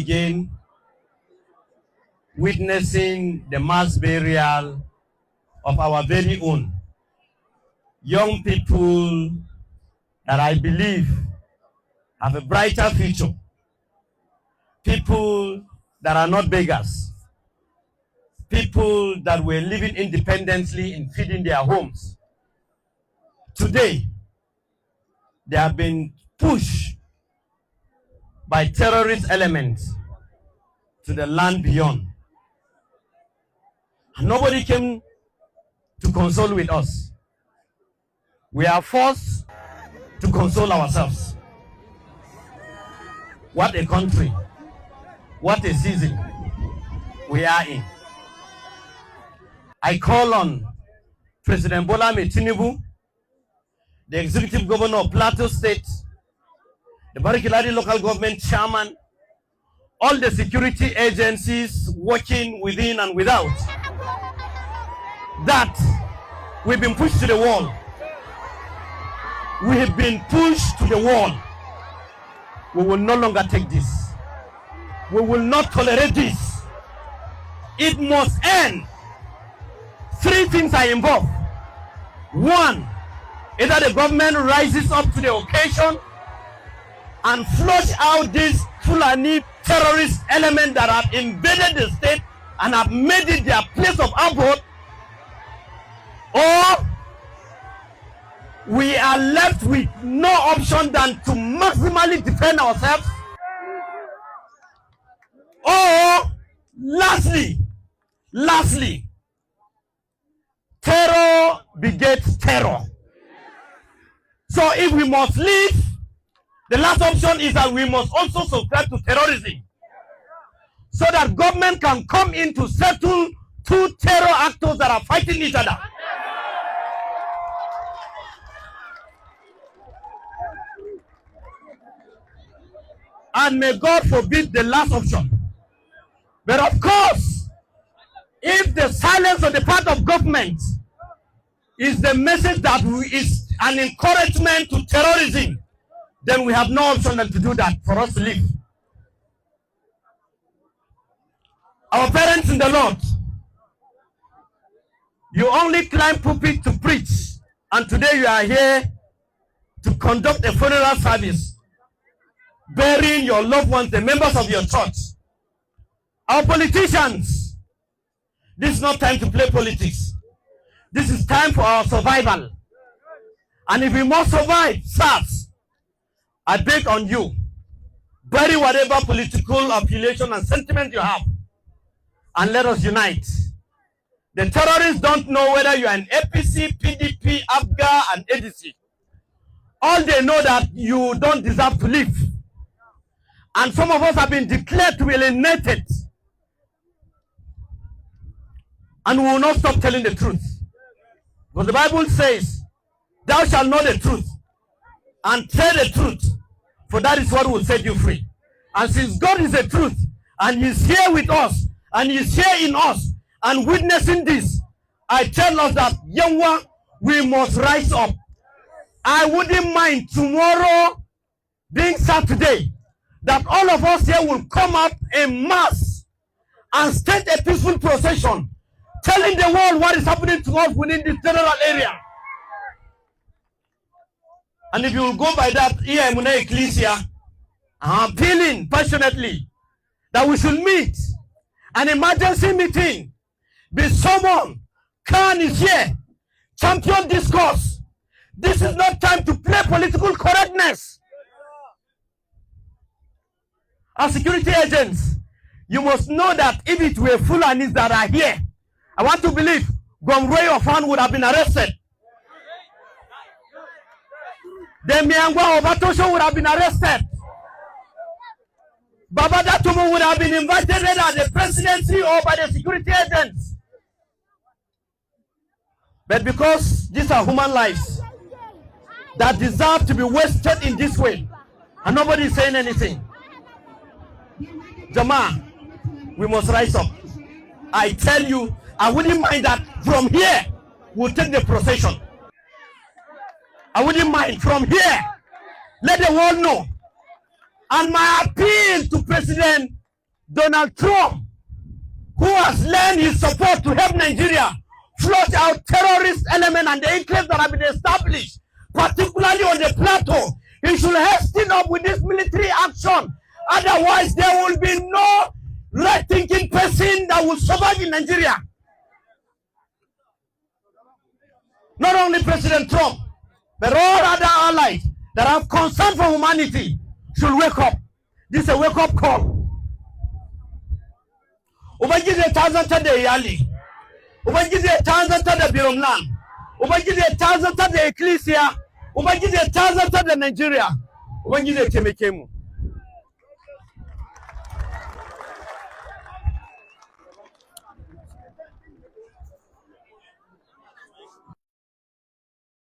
Again, witnessing the mass burial of our very own young people that I believe have a brighter future. People that are not beggars. People that were living independently and feeding their homes. Today, they have been pushed by terrorist elements to the land beyond. And nobody came to console with us. We are forced to console ourselves. What a country, what a season we are in. I call on President Bola Ahmed Tinubu, the Executive Governor of Plateau State, the Barikiladi Local Government Chairman, all the security agencies working within and without, that we've been pushed to the wall. We have been pushed to the wall. We will no longer take this. We will not tolerate this. It must end. Three things are involved. One, either the government rises up to the occasion and flush out these Fulani terrorist elements that have invaded the state and have made it their place of abode, or we are left with no option than to maximally defend ourselves, or lastly, terror begets terror. So if we must leave, the last option is that we must also subscribe to terrorism, so that government can come in to settle two terror actors that are fighting each other. And may God forbid the last option. But of course, if the silence on the part of government is the message that is an encouragement to terrorism, then we have no option than to do that, for us to live. Our parents in the Lord, you only climb pulpit to preach, and today you are here to conduct a funeral service, burying your loved ones, the members of your church. Our politicians, this is not time to play politics. This is time for our survival. And if we must survive, sirs, I beg on you, bury whatever political affiliation and sentiment you have, and let us unite. The terrorists don't know whether you are an APC, PDP, ABGA, and ADC. All they know that you don't deserve to live. And some of us have been declared to be alienated. And we will not stop telling the truth. Because the Bible says, thou shalt know the truth and tell the truth, for that is what will set you free. And since God is the truth, and He is here with us, and He is here in us, and witnessing this, I tell us that, Yangwa, we must rise up. I wouldn't mind tomorrow being Saturday, that all of us here will come up en mass and stage a peaceful procession, telling the world what is happening to us within this general area. And if you will go by that, here in Muna Ecclesia, I'm appealing passionately that we should meet an emergency meeting. Be someone, Khan is here, champion discourse. This is not time to play political correctness. As security agents, you must know that if it were Fulanis that are here, I want to believe Gomroy of Han would have been arrested. The Miangwa Obatosho would have been arrested. Baba Datumu would have been invited either at the presidency or by the security agents. But because these are human lives that deserve to be wasted in this way, and nobody is saying anything, Jama, we must rise up. I tell you, I wouldn't mind that from here we'll take the procession. I wouldn't mind from here. Let the world know. And my appeal to President Donald Trump, who has lent his support to help Nigeria flush out terrorist elements and the enclaves that have been established, particularly on the plateau, he should hasten up with this military action. Otherwise, there will be no right-thinking person that will survive in Nigeria. Not only President Trump, but all other allies that have concern for humanity should wake up. This is a wake-up call. Ubangiji ta zantar da iyali, Ubangiji ta zantar da Biromland, Ubangiji ta zantar da Ecclesia, Ubangiji ta zantar da Nigeria, Ubangiji ya taimake mu.